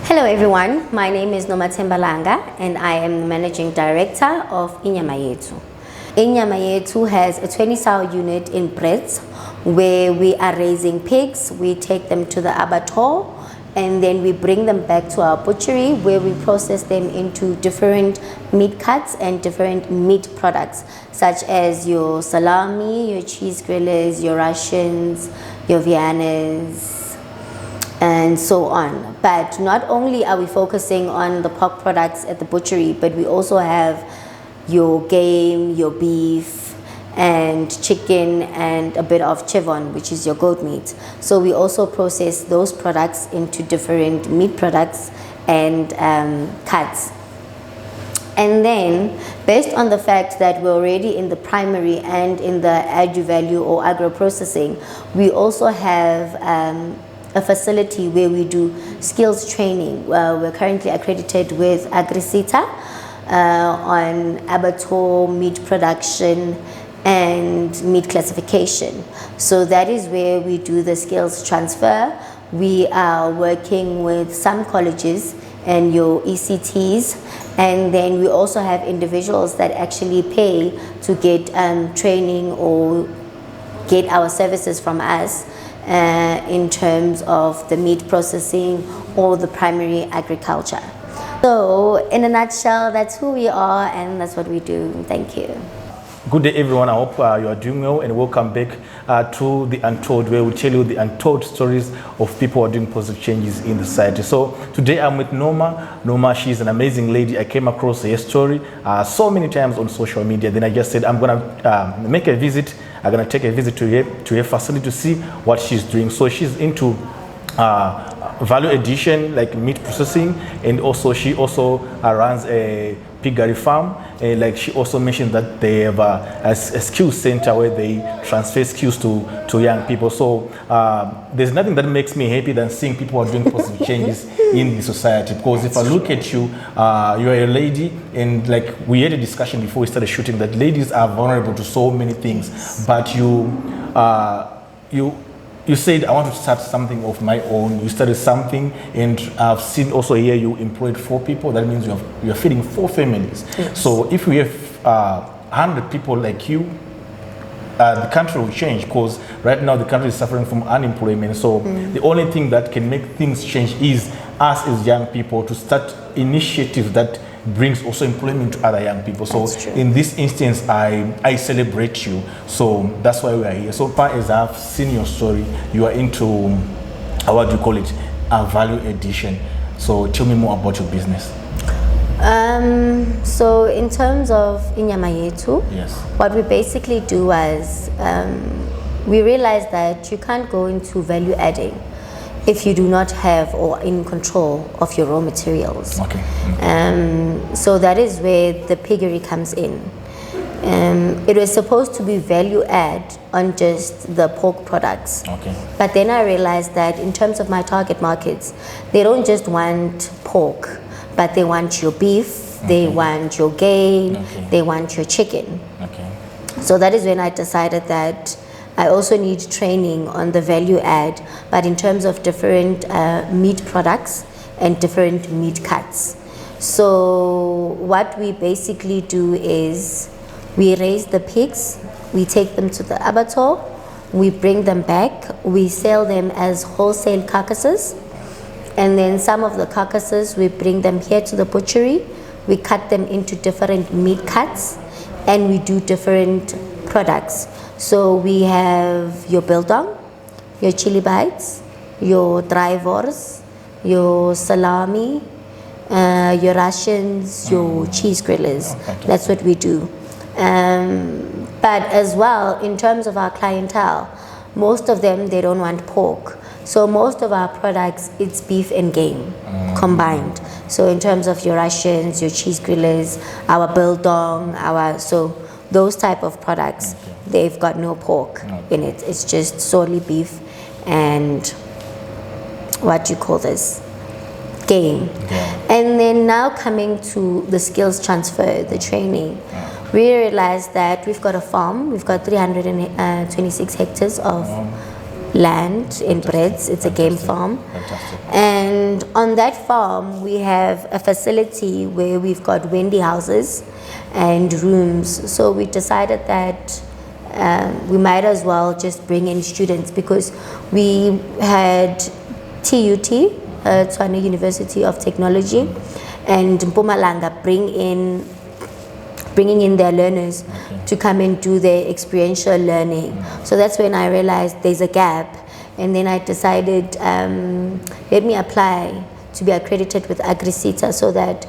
Hello everyone, my name is Nomathemba Langa and I am the Managing Director of Inyama Yethu. Inyama Yethu has a 20-sow unit in Brits where we are raising pigs. We take them to the abattoir and then we bring them back to our butchery where we process them into different meat cuts and different meat products such as your salami, your cheese grillers, your Russians, your Viennas, and so on. But not only are we focusing on the pork products at the butchery, but we also have your game, your beef, and chicken, and a bit of chivon, which is your goat meat. So we also process those products into different meat products and cuts. And then, based on the fact that we're already in the primary and in the agri value or agro processing, we also have a facility where we do skills training. We're currently accredited with Agrisita on abattoir, meat production, and meat classification. So that is where we do the skills transfer. We are working with some colleges and your ECTs, and then we also have individuals that actually pay to get training or get our services from us in terms of the meat processing or the primary agriculture. So in a nutshell, that's who we are and that's what we do. Thank you. Good day everyone, I hope you are doing well and welcome back to The Untold, where we tell you the untold stories of people who are doing positive changes in the society. So today I'm with Noma. She's an amazing lady. I came across her story so many times on social media. Then I just said I'm gonna make a visit. I'm gonna take a visit to her facility to see what she's doing. So she's into value addition, like meat processing, and also she also runs a piggery farm. Like she also mentioned that they have a skills center where they transfer skills to young people. So there's nothing that makes me happy than seeing people are doing positive changes in the society. Because if I look at you, you're a lady, and like we had a discussion before we started shooting that ladies are vulnerable to so many things, but you said, I want to start something of my own. You started something, and I've seen also here you employed 4 people. That means you're feeding 4 families. Yes. So if we have 100 people like you, the country will change, because right now the country is suffering from unemployment. So the only thing that can make things change is us as young people to start initiatives that brings also employment to other young people. So in this instance, I celebrate you. So that's why we are here. So far as I've seen your story, you are into, what do you call it, a value addition. So tell me more about your business. So in terms of Inyama Yethu, yes, what we basically do was we realized that you can't go into value adding if you do not have or in control of your raw materials. Okay. So that is where the piggery comes in. It was supposed to be value add on just the pork products. Okay. But then I realized that in terms of my target markets, they don't just want pork, but they want your beef, they want your game, they want your chicken. Okay. So that is when I decided that I also need training on the value add, but in terms of different meat products and different meat cuts. So what we basically do is we raise the pigs, we take them to the abattoir, we bring them back, we sell them as wholesale carcasses, and then some of the carcasses we bring them here to the butchery, we cut them into different meat cuts, and we do different products. So we have your biltong, your chili bites, your dry wors, your salami, your Russians, your cheese grillers. That's what we do. But as well, in terms of our clientele, most of them, they don't want pork. So most of our products, it's beef and game combined. So in terms of your Russians, your cheese grillers, our biltong, so those type of products, they've got no pork in it. It's just solely beef and what do you call this? Game. And then now coming to the skills transfer, the training, we realized that we've got a farm, we've got 326 hectares of land in Brits. It's a game farm. Fantastic. And on that farm, we have a facility where we've got wendy houses and rooms. So we decided that we might as well just bring in students, because we had TUT, Tshwane University of Technology, and Mpumalanga bringing in their learners to come and do their experiential learning. So that's when I realized there's a gap, and then I decided, let me apply to be accredited with AgriSeta, so that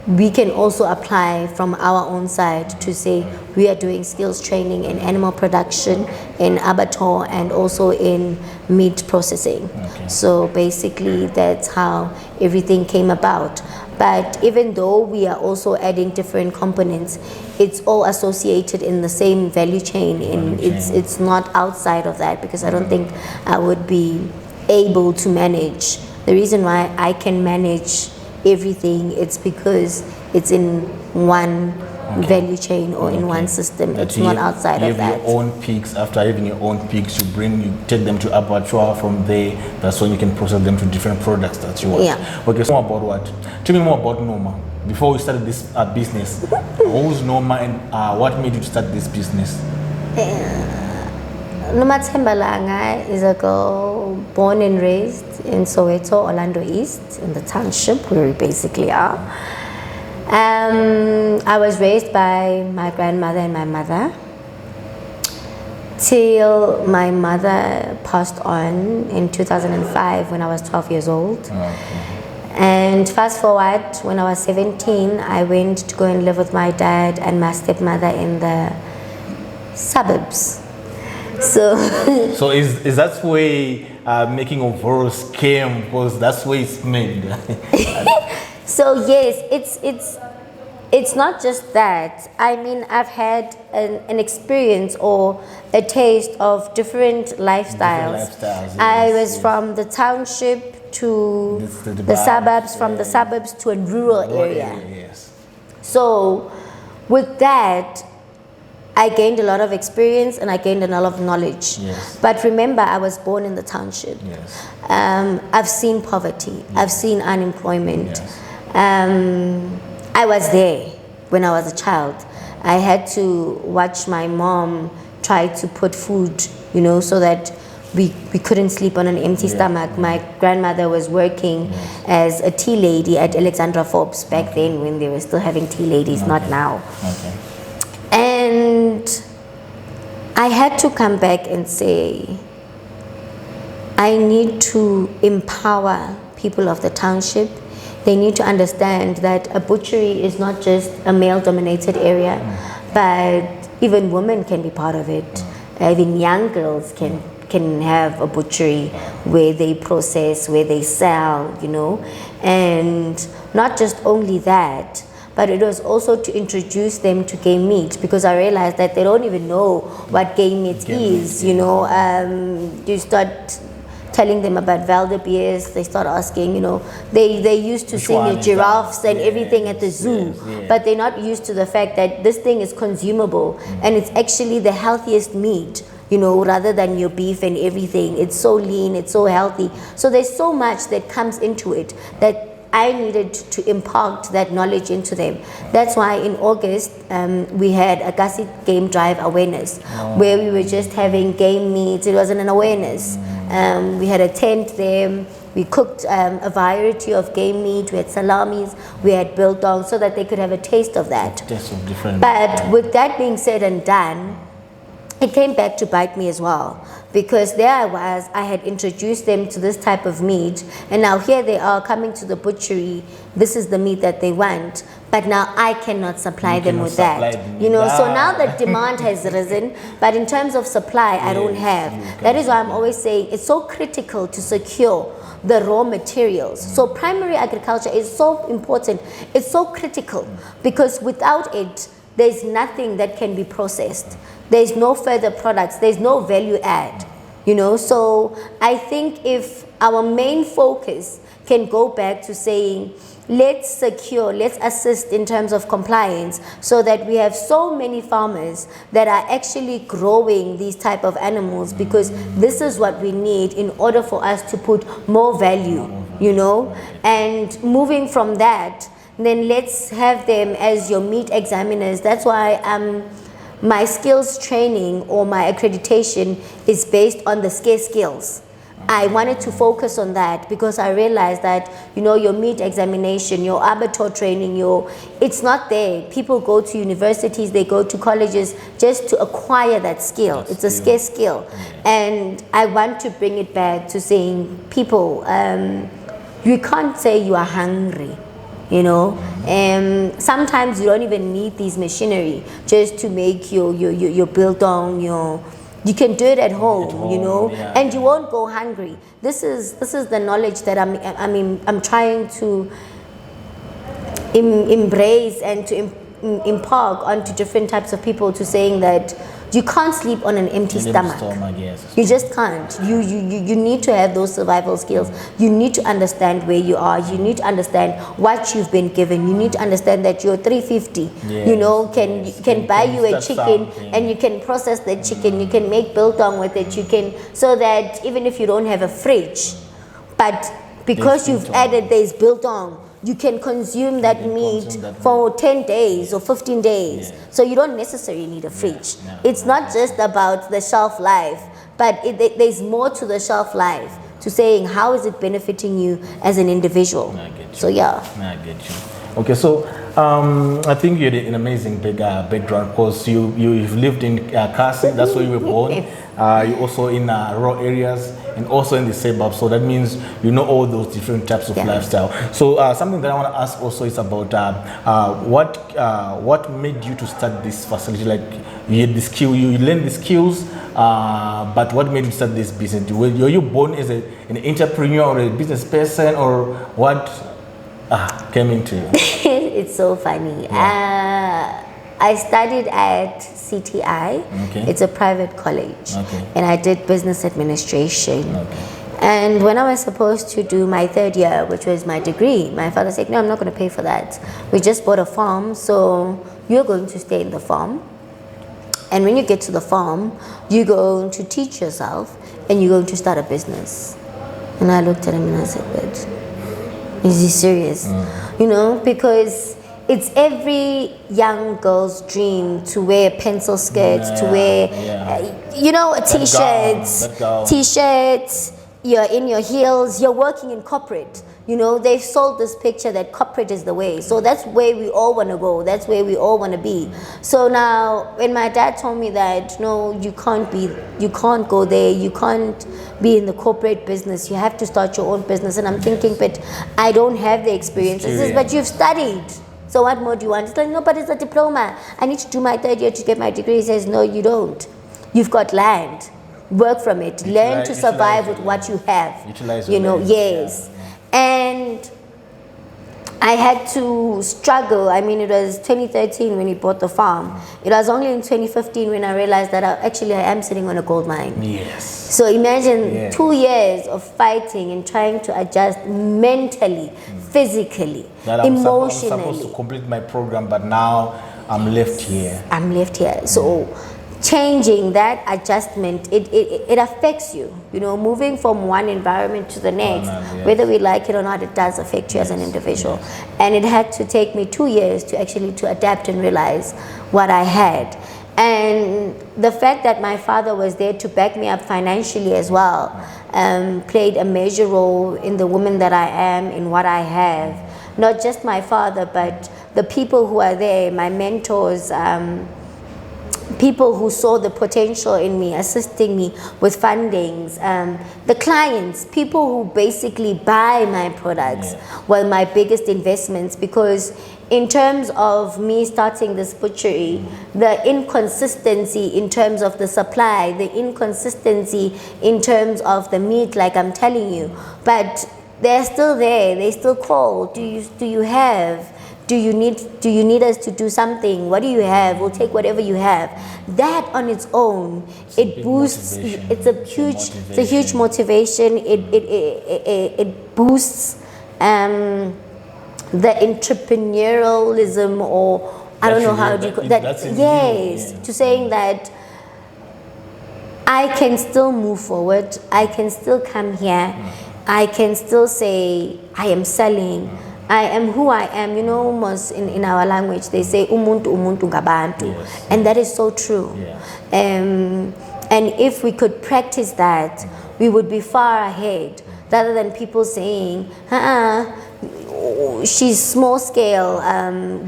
we can also apply from our own side to say we are doing skills training in animal production, in abattoir, and also in meat processing. So basically that's how everything came about. But even though we are also adding different components, it's all associated in the same value chain, and it's not outside of that, because I don't think I would be able to manage. The reason why I can manage everything, it's because it's in one value chain or in one system. It's not outside of that. You have your own pigs. After having your own pigs, you take them to abattoir. From there, that's when you can process them to different products that you want. Yeah. Okay, so more about what? Tell me more about Noma. Before we started this business, who's Noma, and what made you start this business? Nomathemba Langa is a girl born and raised in Soweto, Orlando East, in the township where we basically are. I was raised by my grandmother and my mother till my mother passed on in 2005 when I was 12 years old. And fast forward, when I was 17, I went to go and live with my dad and my stepmother in the suburbs. So is that where making of horrors came, because that's where it's made? So yes, it's not just that. I mean, I've had an experience or a taste of different lifestyles. I was from the township to the suburbs, from the suburbs to a rural area. Yes. So with that, I gained a lot of experience and I gained a lot of knowledge. Yes. But remember, I was born in the township. Yes. I've seen poverty. Yes. I've seen unemployment. Yes. I was there when I was a child. I had to watch my mom try to put food, so that we couldn't sleep on an empty stomach. My grandmother was working as a tea lady at Alexandra Forbes back then, when they were still having tea ladies, not now. And I had to come back and say, I need to empower people of the township. They need to understand that a butchery is not just a male-dominated area, but even women can be part of it. Even young girls can have a butchery where they process, where they sell, and not just only that, but it was also to introduce them to game meat, because I realized that they don't even know what game meat is. You start telling them about wildebeest, they start asking, they used to see your giraffes and everything at the zoo, but they're not used to the fact that this thing is consumable and it's actually the healthiest meat, rather than your beef and everything. It's so lean, it's so healthy. So there's so much that comes into it that I needed to impart that knowledge into them. That's why in August we had a Gussie Game Drive awareness, where we were just having game meat. It wasn't an awareness. We had a tent there. We cooked a variety of game meat. We had salamis, we had biltong, so that they could have a taste of that. But with that being said and done, it came back to bite me as well, because there I had introduced them to this type of meat, and now here they are coming to the butchery. This is the meat that they want, but now I cannot supply them with that. So now the demand has risen, but in terms of supply, I don't have. That is why I'm always saying it's so critical to secure the raw materials. So primary agriculture is so important. It's so critical, because without it, there's nothing that can be processed. There's no further products. There's no value add. you know. So I think if our main focus can go back to saying, let's secure, let's assist in terms of compliance, so that we have so many farmers that are actually growing these type of animals, because this is what we need in order for us to put more value, you know. And moving from that, then let's have them as your meat examiners. That's why my skills training or my accreditation is based on the scarce skills. I wanted to focus on that because I realized that, you know, your meat examination, your abattoir training, it's not there. People go to universities, they go to colleges just to acquire that skill. It's a scarce skill. And I want to bring it back to saying, people, you can't say you are hungry, you know. Sometimes you don't even need these machinery just to make your biltong, you can do it at home, you know, and you won't go hungry. This is the knowledge that I'm trying to embrace and to impart onto different types of people, to saying that you can't sleep on an empty stomach. Yes. You just can't. You need to have those survival skills. You need to understand where you are. You need to understand what you've been given. You need to understand that your 350, you know, can buy you a chicken, and you can process the chicken. You can make biltong with it. You can, so that even if you don't have a fridge, but because you've added there's biltong, you can consume that meat for 10 days or 15 days. So you don't necessarily need a fridge. It's not just about the shelf life, but there's more to the shelf life, to saying how is it benefiting you as an individual. So yeah. I get you. Okay, so I think you had an amazing background, because you've lived in Kasi, that's where you were born. You're also in rural areas and also in the suburbs, so that means you know all those different types of lifestyle. So something that I want to ask also is about what made you to start this facility? Like, you had the skill, you learned the skills, but what made you start this business? Were you born as an entrepreneur or a business person, or what came into you? It's so funny. I studied at CTI. It's a private college, and I did business administration. And when I was supposed to do my third year, which was my degree, my father said, no, I'm not going to pay for that. We just bought a farm, so you're going to stay in the farm. And when you get to the farm, you're going to teach yourself, and you're going to start a business. And I looked at him and I said, but is he serious? You know, because it's every young girl's dream to wear pencil skirts, to wear, you know, t-shirts, you're in your heels, you're working in corporate. You know, they've sold this picture that corporate is the way. So that's where we all want to go. That's where we all want to be. So now, when my dad told me that, no, you can't go there, you can't be in the corporate business, you have to start your own business. And I'm thinking, but I don't have the experience. He says, but you've studied. So what more do you want? It's like, no, but it's a diploma. I need to do my third year to get my degree. He says, no, you don't. You've got land. Work from it. Learn to survive with what you have. You know, yes. And I had to struggle. I mean, it was 2013 when we bought the farm. It was only in 2015 when I realized that I am sitting on a gold mine. Yes. So imagine 2 years of fighting and trying to adjust mentally, physically, emotionally. I'm supposed to complete my program, but now I'm left here. So changing that adjustment, it affects you. You know, moving from one environment to the next, whether we like it or not, it does affect you as an individual. And it had to take me 2 years to actually adapt and realize what I had. And the fact that my father was there to back me up financially as well played a major role in the woman that I am, in what I have. Not just my father, but the people who are there, my mentors, people who saw the potential in me, assisting me with fundings, the clients, people who basically buy my products were my biggest investments, because in terms of me starting this butchery, the inconsistency in terms of the supply, the inconsistency in terms of the meat, like I'm telling you, but they're still there, they still call, do you have do you need us to do something? What do you have? We'll take whatever you have. That on its own, it boosts. It's a huge motivation. It boosts the entrepreneurialism, or I don't know how do you call that. Yes, to saying that I can still move forward. I can still come here. I can still say I am selling. I am who I am. You know, almost in our language they say umuntu ngabantu, and that is so true. And if we could practice that, we would be far ahead, rather than people saying, she's small scale,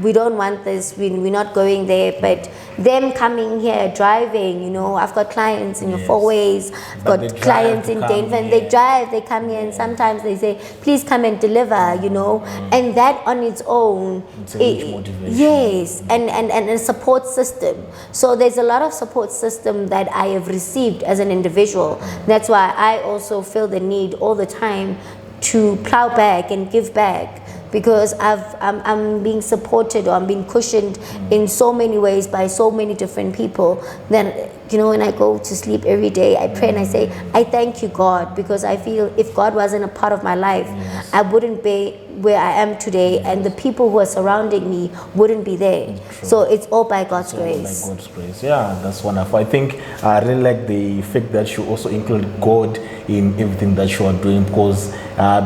we don't want this, we're not going there. But them coming here, driving, you know, I've got clients in your four ways, I've got clients in Denver, and they drive, they come here, and sometimes they say, please come and deliver, you know, and that on its own, it's a huge motivation. Yes, and a support system. So there's a lot of support system that I have received as an individual. That's why I also feel the need all the time to plow back and give back, because I'm being supported, or I'm being cushioned in so many ways by so many different people. Then, you know, when I go to sleep every day, I pray and I say, I thank you, God, because I feel if God wasn't a part of my life, I wouldn't be where I am today, and the people who are surrounding me wouldn't be there. So it's all by God's grace. By God's grace. Yeah, that's wonderful. I think I really like the fact that you also include God in everything that you are doing, because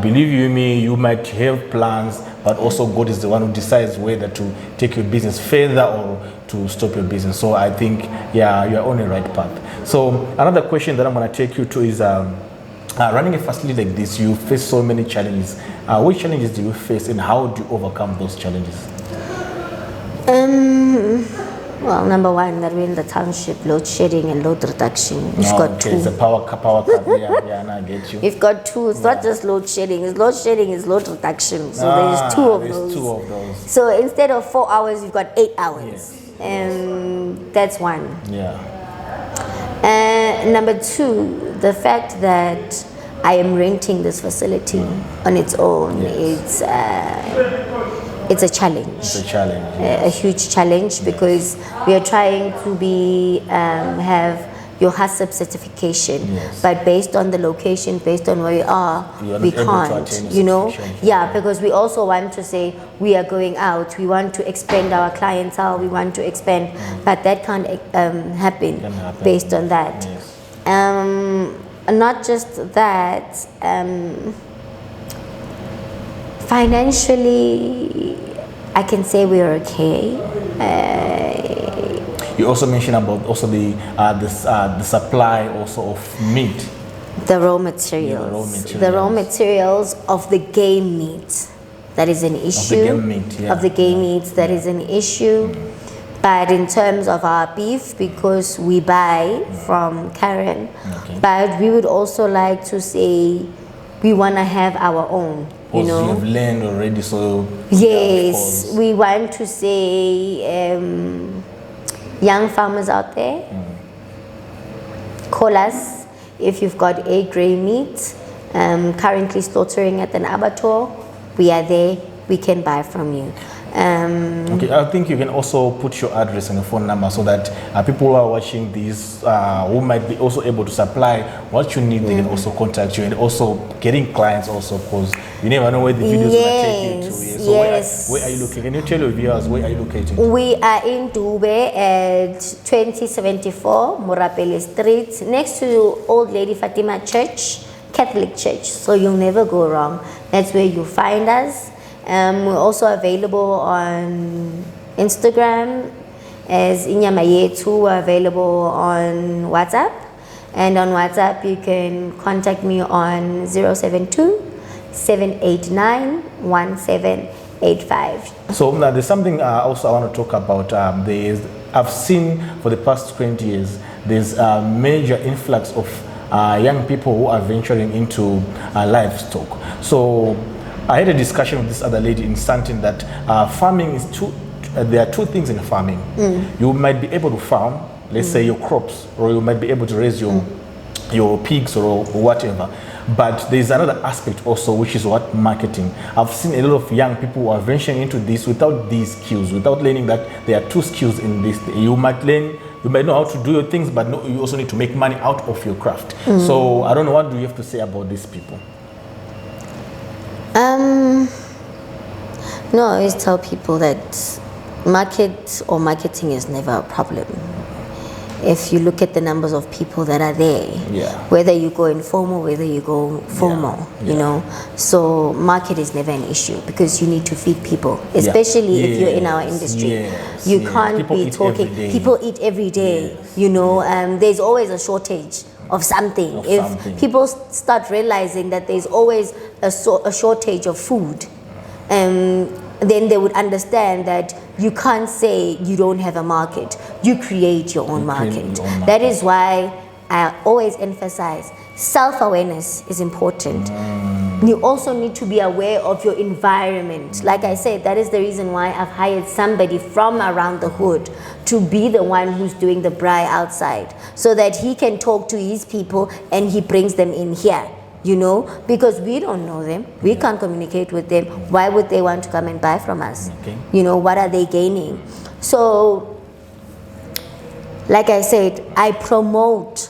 believe you me, you might have plans, but also God is the one who decides whether to take your business further or to stop your business. So I think, yeah, you're on the right path. So another question that I'm going to take you to is, running a facility like this, you face so many challenges. Which challenges do you face, and how do you overcome those challenges? Well, number one, that we're in the township, load shedding and load reduction. We've got two. It's a power cut. Yeah, and I get you. We've got two. It's not just load shedding. It's load shedding, it's load reduction. So there's two of those. So instead of 4 hours, we've got 8 hours. And that's one. Yeah. Number two, the fact that I am renting this facility on its own, it's a challenge. It's a challenge. A huge challenge, because we are trying to have your HACCP certification, but based on the location, based on where we are, we can't, you know. Yeah, because we also want to say we are going out, we want to expand our clientele, we want to expand, but that can't happen based on that. Not just that, financially, I can say we're okay. You also mentioned about also the supply also of meat. The raw materials. The raw materials of the game meat. That is an issue. Of the game meat, Of the game meats, that is an issue. But in terms of our beef, because we buy from Karen, but we would also like to say we want to have our own. You know, you have land already, so yes, we want to say young farmers out there, call us if you've got A-grade meat currently slaughtering at an abattoir. We are there, we can buy from you. Okay, I think you can also put your address and your phone number, so that people who are watching this, who might be also able to supply what you need, they can also contact you, and also getting clients also, because you never know where the videos will take you to. So where are you located? Can you tell your viewers where are you located? We are in Dube at 2074 Murapele Street, next to Old Lady Fatima Church, Catholic Church. So you'll never go wrong. That's where you find us. We're also available on Instagram as Inyama Yethu. We're available on WhatsApp. And on WhatsApp, you can contact me on 072-789-1785. So there's something also I want to talk about. I've seen for the past 20 years, there's a major influx of young people who are venturing into livestock. So I had a discussion with this other lady in Santin that farming is there are two things in farming. You might be able to farm, let's say your crops, or you might be able to raise your pigs or whatever. But there's another aspect also, which is what marketing. I've seen a lot of young people who are venturing into this without these skills, without learning that there are two skills in this. You might know how to do your things, but no, you also need to make money out of your craft. So I don't know, what do you have to say about these people? No, I always tell people that marketing is never a problem. If you look at the numbers of people that are there, whether you go informal, whether you go formal, you know, so market is never an issue, because you need to feed people, especially if you're in our industry. You can't people be talking, people eat every day, you know, there's always a shortage of something. If people start realizing that there's always a shortage of food, then they would understand that you can't say you don't have a market. You create your own market. That is why I always emphasize self-awareness is important. You also need to be aware of your environment. Like I said, that is the reason why I've hired somebody from around the hood to be the one who's doing the braai outside, so that he can talk to his people and he brings them in here. You know, because we don't know them, we can't communicate with them. Why would they want to come and buy from us? You know, what are they gaining? So, like I said, I promote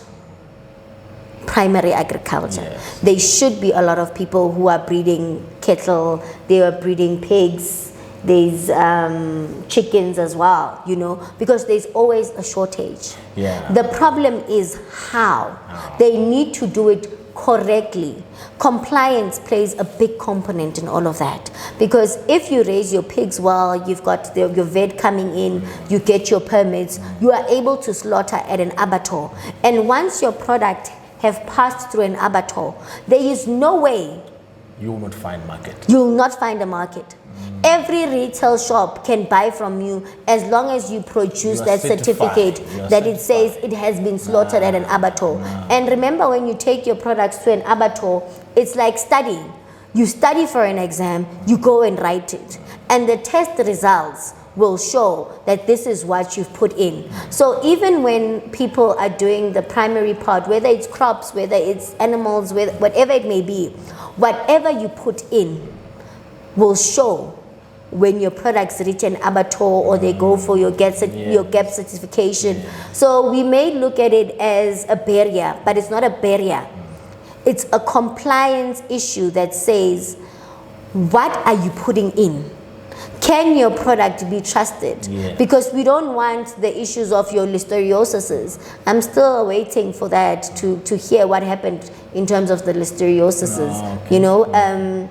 primary agriculture. There should be a lot of people who are breeding cattle, they are breeding pigs, there's chickens as well, you know, because there's always a shortage. The problem is how. They need to do it correctly. Compliance plays a big component in all of that, because if you raise your pigs well, you've got your vet coming in, you get your permits, you are able to slaughter at an abattoir, and once your product have passed through an abattoir, there is no way you will not find market. You will not find a market. Every retail shop can buy from you as long as you produce that certificate that it says it has been slaughtered at an abattoir. And remember, when you take your products to an abattoir, it's like studying. You study for an exam, you go and write it, and the test results will show that this is what you've put in. So even when people are doing the primary part, whether it's crops, whether it's animals, whatever it may be, whatever you put in will show when your products reach an abattoir or they go for your GAP certification. So we may look at it as a barrier, but it's not a barrier. It's a compliance issue that says, what are you putting in? Can your product be trusted? Because we don't want the issues of your listerioses. I'm still waiting for that to hear what happened in terms of the listerioses, you know,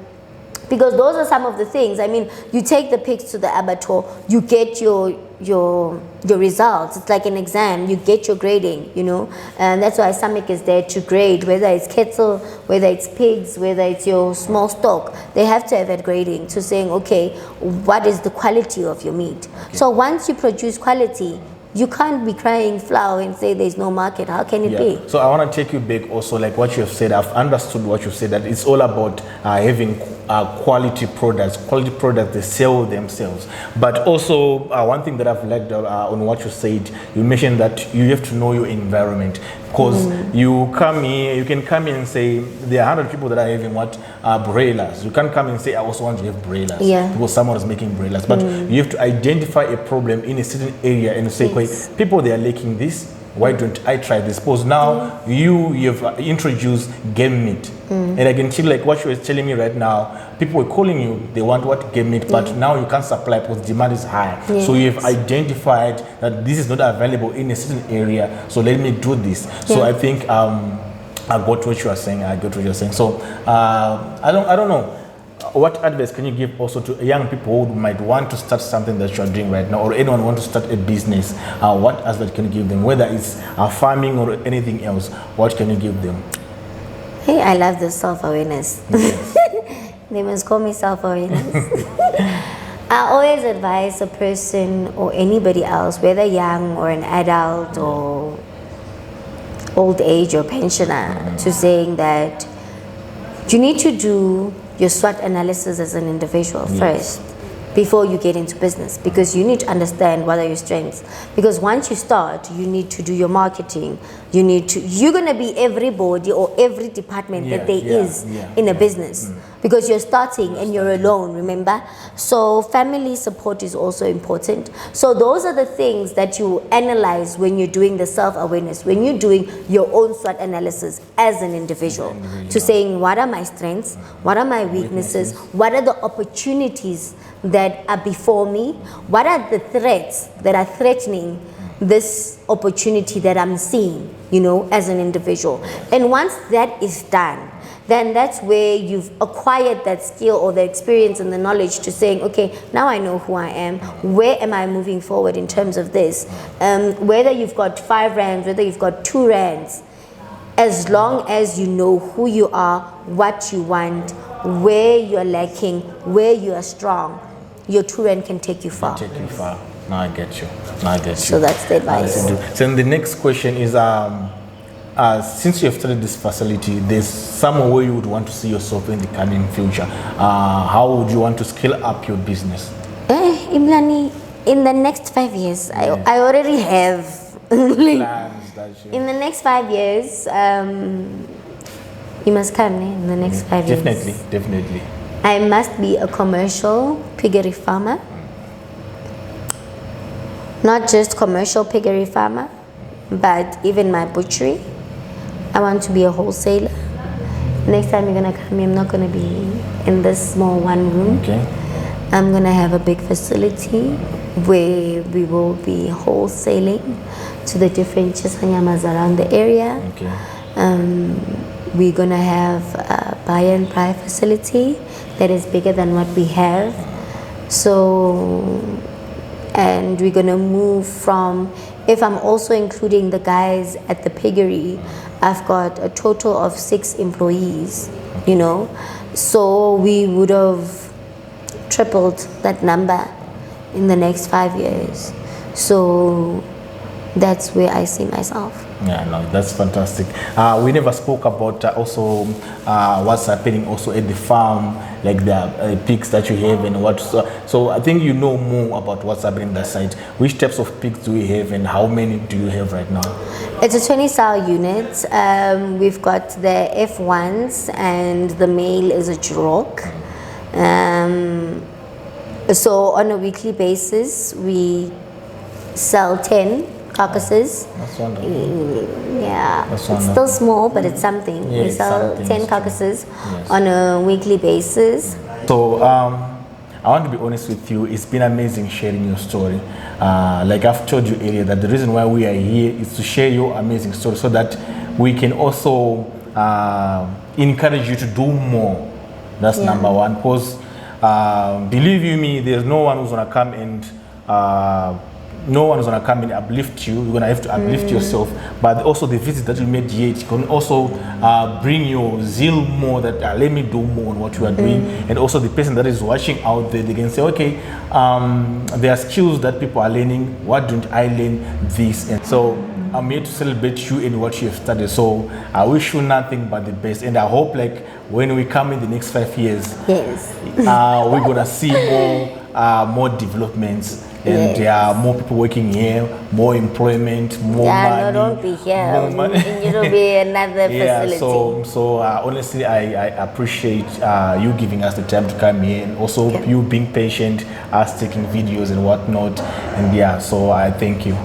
because those are some of the things. I mean, you take the pigs to the abattoir, you get your results. It's like an exam. You get your grading, you know, and that's why SAMIC is there to grade, whether it's cattle, whether it's pigs, whether it's your small stock. They have to have that grading to saying, okay, what is the quality of your meat? So once you produce quality, you can't be crying foul and say there's no market. How can it be? So I want to take you back also, like what you have said. I've understood what you said, that it's all about having quality products they sell themselves. But also one thing that I've liked on what you said, you mentioned that you have to know your environment, because you come here, you can come in and say there are 100 people that are having broilers. You can't come and say I also want to have broilers because someone is making broilers. But you have to identify a problem in a certain area and say, people, they are lacking this. Why don't I try this? Suppose now you've introduced game meat, and I can tell, like what you were telling me right now, people were calling you, they want what game meat, but now you can't supply because demand is high. So you've identified that this is not available in a certain area, so let me do this. So I think I got what you are saying. So I don't know. What advice can you give also to young people who might want to start something that you are doing right now, or anyone want to start a business? What advice can you give them, whether it's farming or anything else? What can you give them? Hey, I love this self-awareness. They must call me self-awareness. I always advise a person or anybody else, whether young or an adult or old age or pensioner, to saying that you need to do your SWOT analysis as an individual first. before you get into business, because you need to understand what are your strengths. Because once you start, you need to do your marketing. You're going to be everybody or every department that there is in a business, because you're starting and you're alone, remember? So family support is also important. So those are the things that you analyze when you're doing the self-awareness, when you're doing your own SWOT analysis as an individual, to saying, what are my strengths, what are my weaknesses, what are the opportunities that are before me, what are the threats that are threatening this opportunity that I'm seeing, you know, as an individual. And once that is done, then that's where you've acquired that skill or the experience and the knowledge to saying, okay, now I know who I am, where am I moving forward in terms of this? Whether you've got 5 rands, whether you've got 2 rands, as long as you know who you are, what you want, where you're lacking, where you are strong, your 2 rand can take you far. Take you far. Now I get you. So that's the advice. So the next question is, since you have started this facility, there's somewhere where you would want to see yourself in the coming future. How would you want to scale up your business? Imlani, in the next 5 years, I already have Plans that you... In the next 5 years, you must come in the next 5 years. Definitely. I must be a commercial piggery farmer. Not just commercial piggery farmer, but even my butchery. I want to be a wholesaler. Next time you're gonna come here, I'm not gonna be in this small one room. Okay. I'm gonna have a big facility where we will be wholesaling to the different chisanyamas around the area. Okay. We're gonna have a buy and buy facility that is bigger than what we have. And we're gonna move from, if I'm also including the guys at the piggery, I've got a total of 6 employees, you know. So we would have tripled that number in the next 5 years. So that's where I see myself. Yeah, no, that's fantastic. We never spoke about also what's happening also at the farm, like the pigs that you have and what. So I think you know more about what's happening on that side. Which types of pigs do you have and how many do you have right now? It's a 20-sow unit. We've got the F1s and the male is a Jurok. So on a weekly basis, we sell 10 carcasses. That's wonderful. Yeah, That's it's wonderful. still small, but it's something. Yeah, We it's sell something, 10 it's carcasses Yes. on a weekly basis. So I want to be honest with you, it's been amazing sharing your story. Like I've told you earlier, that the reason why we are here is to share your amazing story so that we can also encourage you to do more. That's number one. Because believe you me, there's no one who's gonna come and uplift you. You're gonna have to uplift yourself. But also the visit that you made here, it can also bring your zeal more, that let me do more on what you are doing. And also the person that is watching out there, they can say, okay, there are skills that people are learning. Why don't I learn this? And so I'm here to celebrate you and what you have studied. So I wish you nothing but the best. And I hope, like, when we come in the next 5 years, we're gonna see more developments. And there are more people working here, more employment, more money. No, don't be here. More money. It'll be another facility. So honestly, I appreciate you giving us the time to come here, and also you being patient, us taking videos and whatnot. And so I thank you.